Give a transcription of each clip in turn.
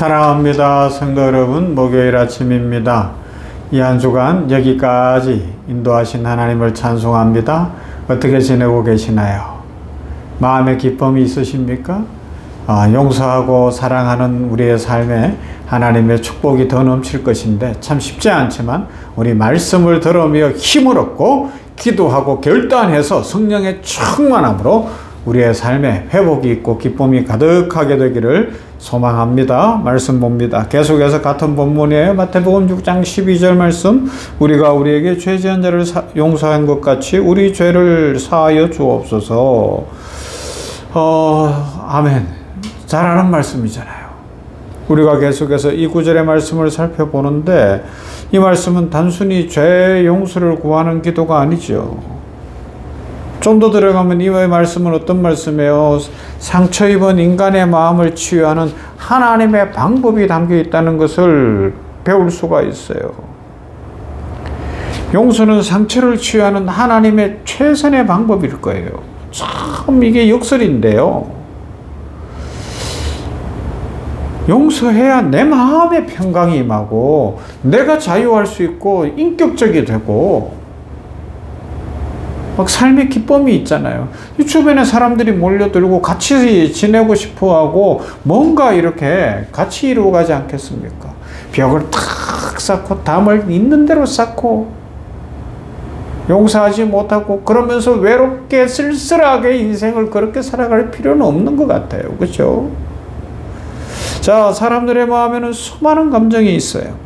사랑합니다. 성도 여러분, 목요일 아침입니다. 이 한 주간 여기까지 인도하신 하나님을 찬송합니다. 어떻게 지내고 계시나요? 마음의 기쁨이 있으십니까? 용서하고 사랑하는 우리의 삶에 하나님의 축복이 더 넘칠 것인데 참 쉽지 않지만 우리 말씀을 들으며 힘을 얻고 기도하고 결단해서 성령의 충만함으로 우리의 삶에 회복이 있고 기쁨이 가득하게 되기를 소망합니다. 말씀 봅니다. 계속해서 같은 본문이에요. 마태복음 6장 12절 말씀. 우리가 우리에게 죄 지은 자를 용서한 것 같이 우리 죄를 사하여 주옵소서. 아멘. 잘하는 말씀이잖아요. 우리가 계속해서 이 구절의 말씀을 살펴보는데 이 말씀은 단순히 죄 용서를 구하는 기도가 아니죠. 좀 더 들어가면 이 말씀은 어떤 말씀이에요? 상처 입은 인간의 마음을 치유하는 하나님의 방법이 담겨 있다는 것을 배울 수가 있어요. 용서는 상처를 치유하는 하나님의 최선의 방법일 거예요. 참 이게 역설인데요. 용서해야 내 마음의 평강이 임하고 내가 자유할 수 있고 인격적이 되고 막 삶의 기쁨이 있잖아요. 이 주변에 사람들이 몰려들고 같이 지내고 싶어하고 뭔가 이렇게 같이 이루어가지 않겠습니까? 벽을 탁 쌓고 담을 있는 대로 쌓고 용서하지 못하고 그러면서 외롭게 쓸쓸하게 인생을 그렇게 살아갈 필요는 없는 것 같아요. 그렇죠? 자, 사람들의 마음에는 수많은 감정이 있어요.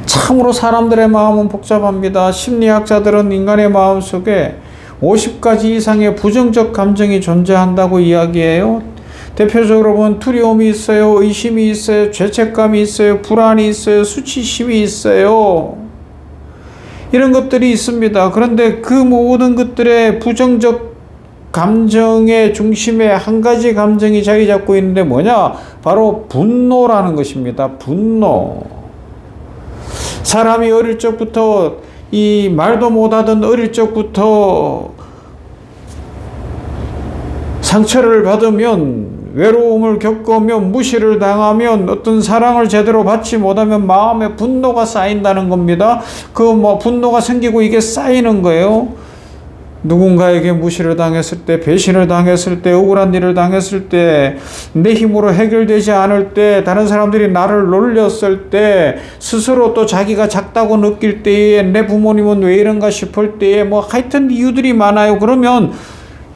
참으로 사람들의 마음은 복잡합니다. 심리학자들은 인간의 마음 속에 50가지 이상의 부정적 감정이 존재한다고 이야기해요. 대표적으로 보면 두려움이 있어요. 의심이 있어요. 죄책감이 있어요. 불안이 있어요. 수치심이 있어요. 이런 것들이 있습니다. 그런데 그 모든 것들의 부정적 감정의 중심에 한 가지 감정이 자리 잡고 있는데 뭐냐? 바로 분노라는 것입니다. 분노. 사람이 어릴 적부터 이 말도 못하던 어릴 적부터 상처를 받으면 외로움을 겪으면 무시를 당하면 어떤 사랑을 제대로 받지 못하면 마음에 분노가 쌓인다는 겁니다. 분노가 생기고 이게 쌓이는 거예요. 누군가에게 무시를 당했을 때, 배신을 당했을 때, 억울한 일을 당했을 때, 내 힘으로 해결되지 않을 때, 다른 사람들이 나를 놀렸을 때, 스스로 또 자기가 작다고 느낄 때에, 내 부모님은 왜 이런가 싶을 때에, 하여튼 이유들이 많아요. 그러면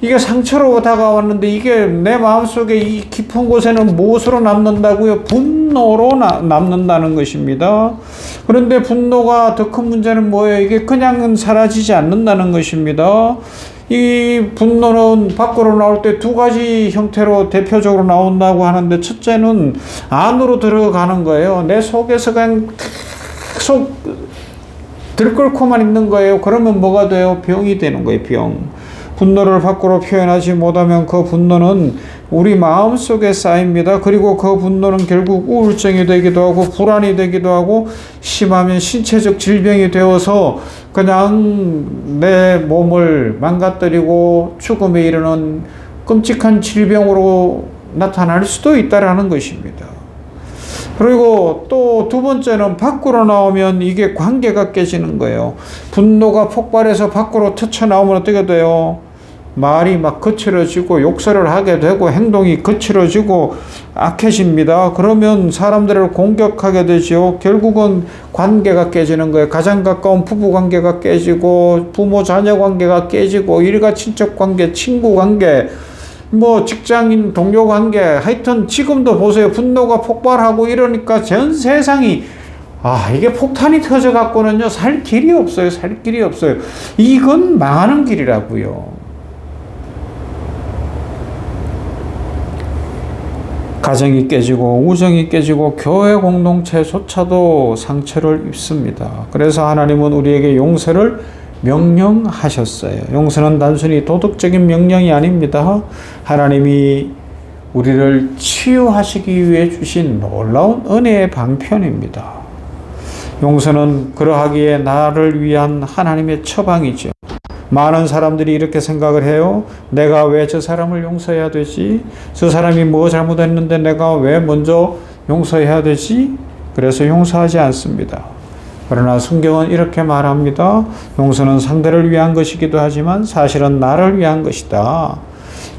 이게 상처로 다가왔는데 이게 내 마음속에 이 깊은 곳에는 무엇으로 남는다고요? 분노로 남는다는 것입니다. 그런데 분노가 더 큰 문제는 뭐예요? 이게 그냥은 사라지지 않는다는 것입니다. 이 분노는 밖으로 나올 때 두 가지 형태로 대표적으로 나온다고 하는데 첫째는 안으로 들어가는 거예요. 내 속에서 그냥 계속 들끓고만 있는 거예요. 그러면 뭐가 돼요? 병이 되는 거예요. 병. 분노를 밖으로 표현하지 못하면 그 분노는 우리 마음속에 쌓입니다. 그리고 그 분노는 결국 우울증이 되기도 하고 불안이 되기도 하고 심하면 신체적 질병이 되어서 그냥 내 몸을 망가뜨리고 죽음에 이르는 끔찍한 질병으로 나타날 수도 있다라는 것입니다. 그리고 또 두 번째는 밖으로 나오면 이게 관계가 깨지는 거예요. 분노가 폭발해서 밖으로 터쳐나오면 어떻게 돼요? 말이 막 거칠어지고 욕설을 하게 되고 행동이 거칠어지고 악해집니다. 그러면 사람들을 공격하게 되죠. 결국은 관계가 깨지는 거예요. 가장 가까운 부부 관계가 깨지고 부모 자녀 관계가 깨지고 일가 친척 관계, 친구 관계, 직장인 동료 관계, 하여튼 지금도 보세요. 분노가 폭발하고 이러니까 전 세상이 이게 폭탄이 터져 갖고는요 살 길이 없어요. 살 길이 없어요. 이건 망하는 길이라고요. 가정이 깨지고 우정이 깨지고 교회 공동체조차도 상처를 입습니다. 그래서 하나님은 우리에게 용서를 명령하셨어요. 용서는 단순히 도덕적인 명령이 아닙니다. 하나님이 우리를 치유하시기 위해 주신 놀라운 은혜의 방편입니다. 용서는 그러하기에 나를 위한 하나님의 처방이죠. 많은 사람들이 이렇게 생각을 해요. 내가 왜 저 사람을 용서해야 되지? 저 사람이 뭐 잘못했는데 내가 왜 먼저 용서해야 되지? 그래서 용서하지 않습니다. 그러나 성경은 이렇게 말합니다. 용서는 상대를 위한 것이기도 하지만 사실은 나를 위한 것이다.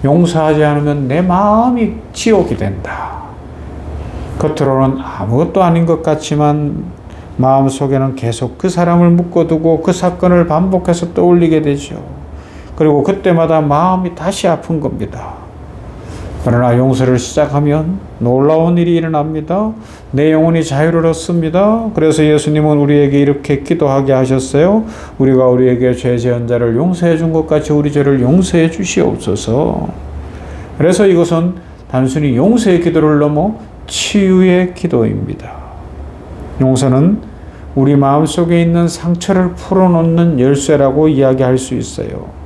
용서하지 않으면 내 마음이 지옥이 된다. 겉으로는 아무것도 아닌 것 같지만 마음속에는 계속 그 사람을 묶어두고 그 사건을 반복해서 떠올리게 되죠. 그리고 그때마다 마음이 다시 아픈 겁니다. 그러나 용서를 시작하면 놀라운 일이 일어납니다. 내 영혼이 자유를 얻습니다. 그래서 예수님은 우리에게 이렇게 기도하게 하셨어요. 우리가 우리에게 죄 지은 자를 용서해 준 것 같이 우리 죄를 용서해 주시옵소서. 그래서 이것은 단순히 용서의 기도를 넘어 치유의 기도입니다. 용서는 우리 마음속에 있는 상처를 풀어놓는 열쇠라고 이야기할 수 있어요.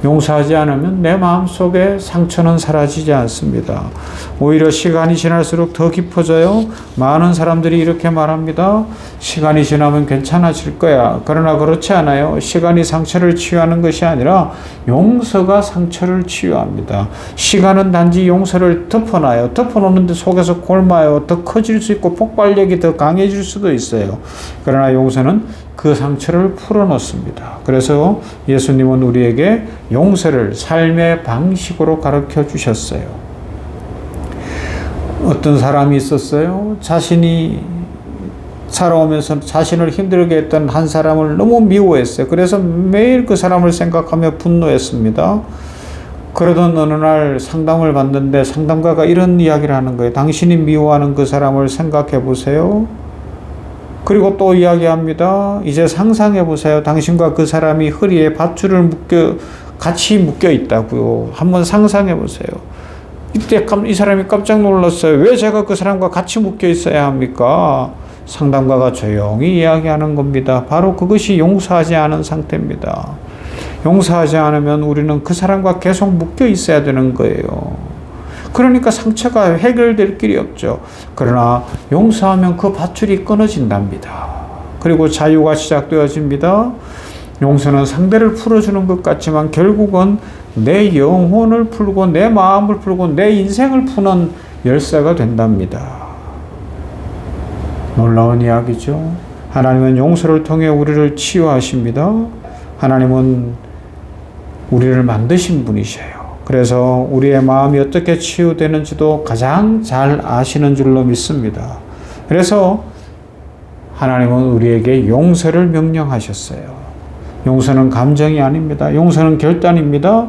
용서하지 않으면 내 마음속에 상처는 사라지지 않습니다. 오히려 시간이 지날수록 더 깊어져요. 많은 사람들이 이렇게 말합니다. 시간이 지나면 괜찮아질 거야. 그러나 그렇지 않아요. 시간이 상처를 치유하는 것이 아니라 용서가 상처를 치유합니다. 시간은 단지 용서를 덮어놔요. 덮어놓는데 속에서 골마요. 더 커질 수 있고 폭발력이 더 강해질 수도 있어요. 그러나 용서는 그 상처를 풀어놓습니다. 그래서 예수님은 우리에게 용서를 삶의 방식으로 가르쳐 주셨어요. 어떤 사람이 있었어요. 자신이 살아오면서 자신을 힘들게 했던 한 사람을 너무 미워했어요. 그래서 매일 그 사람을 생각하며 분노했습니다. 그러던 어느 날 상담을 받는데 상담가가 이런 이야기를 하는 거예요. 당신이 미워하는 그 사람을 생각해 보세요. 그리고 또 이야기합니다. 이제 상상해 보세요. 당신과 그 사람이 허리에 밧줄을 같이 묶여 있다고요. 한번 상상해 보세요. 이때 이 사람이 깜짝 놀랐어요. 왜 제가 그 사람과 같이 묶여 있어야 합니까? 상담가가 조용히 이야기하는 겁니다. 바로 그것이 용서하지 않은 상태입니다. 용서하지 않으면 우리는 그 사람과 계속 묶여 있어야 되는 거예요. 그러니까 상처가 해결될 길이 없죠. 그러나 용서하면 그 밧줄이 끊어진답니다. 그리고 자유가 시작되어집니다. 용서는 상대를 풀어주는 것 같지만 결국은 내 영혼을 풀고 내 마음을 풀고 내 인생을 푸는 열쇠가 된답니다. 놀라운 이야기죠. 하나님은 용서를 통해 우리를 치유하십니다. 하나님은 우리를 만드신 분이셔요. 그래서 우리의 마음이 어떻게 치유되는지도 가장 잘 아시는 줄로 믿습니다. 그래서 하나님은 우리에게 용서를 명령하셨어요. 용서는 감정이 아닙니다. 용서는 결단입니다.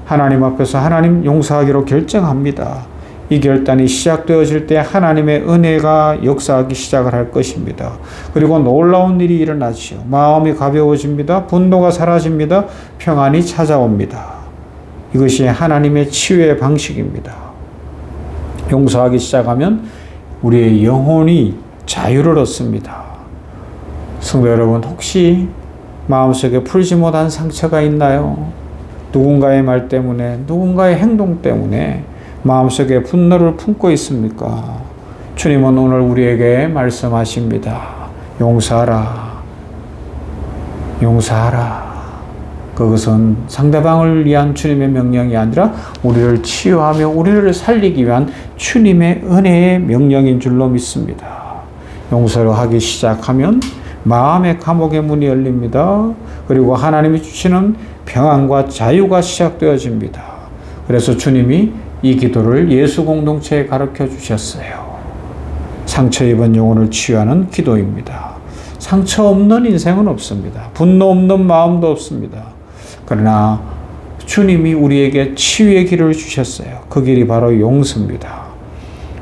하나님 앞에서 하나님 용서하기로 결정합니다. 이 결단이 시작되어질 때 하나님의 은혜가 역사하기 시작을 할 것입니다. 그리고 놀라운 일이 일어나지요. 마음이 가벼워집니다. 분노가 사라집니다. 평안이 찾아옵니다. 이것이 하나님의 치유의 방식입니다. 용서하기 시작하면 우리의 영혼이 자유를 얻습니다. 성도 여러분, 혹시 마음속에 풀지 못한 상처가 있나요? 누군가의 말 때문에, 누군가의 행동 때문에 마음속에 분노를 품고 있습니까? 주님은 오늘 우리에게 말씀하십니다. 용서하라. 용서하라. 그것은 상대방을 위한 주님의 명령이 아니라 우리를 치유하며 우리를 살리기 위한 주님의 은혜의 명령인 줄로 믿습니다. 용서를 하기 시작하면 마음의 감옥의 문이 열립니다. 그리고 하나님이 주시는 평안과 자유가 시작되어집니다. 그래서 주님이 이 기도를 예수 공동체에 가르쳐 주셨어요. 상처 입은 영혼을 치유하는 기도입니다. 상처 없는 인생은 없습니다. 분노 없는 마음도 없습니다. 그러나 주님이 우리에게 치유의 길을 주셨어요. 그 길이 바로 용서입니다.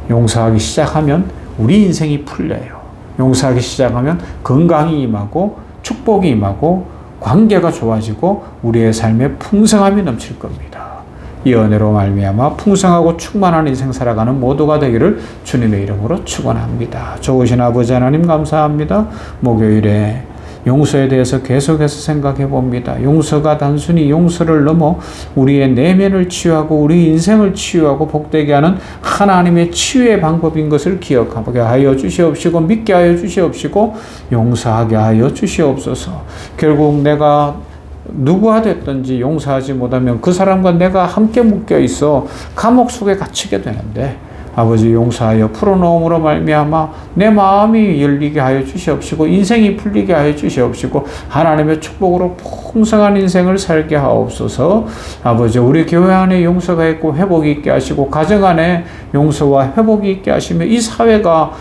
용서하기 시작하면 우리 인생이 풀려요. 용서하기 시작하면 건강이 임하고 축복이 임하고 관계가 좋아지고 우리의 삶에 풍성함이 넘칠 겁니다. 이 은혜로 말미암아 풍성하고 충만한 인생 살아가는 모두가 되기를 주님의 이름으로 축원합니다. 좋으신 아버지 하나님 감사합니다. 목요일에 용서에 대해서 계속해서 생각해 봅니다. 용서가 단순히 용서를 넘어 우리의 내면을 치유하고 우리 인생을 치유하고 복되게 하는 하나님의 치유의 방법인 것을 기억하게 하여 주시옵시고 믿게 하여 주시옵시고 용서하게 하여 주시옵소서. 결국 내가 누구가 됐든지 용서하지 못하면 그 사람과 내가 함께 묶여 있어 감옥 속에 갇히게 되는데 아버지 용서하여 풀어놓음으로 말미암아 내 마음이 열리게 하여 주시옵시고 인생이 풀리게 하여 주시옵시고 하나님의 축복으로 풍성한 인생을 살게 하옵소서. 아버지 우리 교회 안에 용서가 있고 회복이 있게 하시고 가정 안에 용서와 회복이 있게 하시며 이 사회가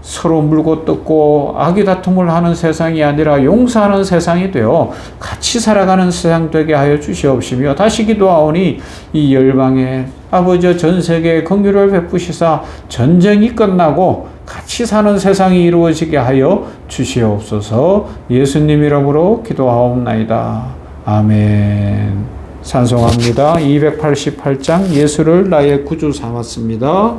서로 물고 뜯고 악의 다툼을 하는 세상이 아니라 용서하는 세상이 되어 같이 살아가는 세상 되게 하여 주시옵시며 다시 기도하오니 이 열방에 아버지 전 세계에 긍휼을 베푸시사 전쟁이 끝나고 같이 사는 세상이 이루어지게 하여 주시옵소서. 예수님 이름으로 기도하옵나이다. 아멘. 찬송합니다. 288장 예수를 나의 구주 삼았습니다.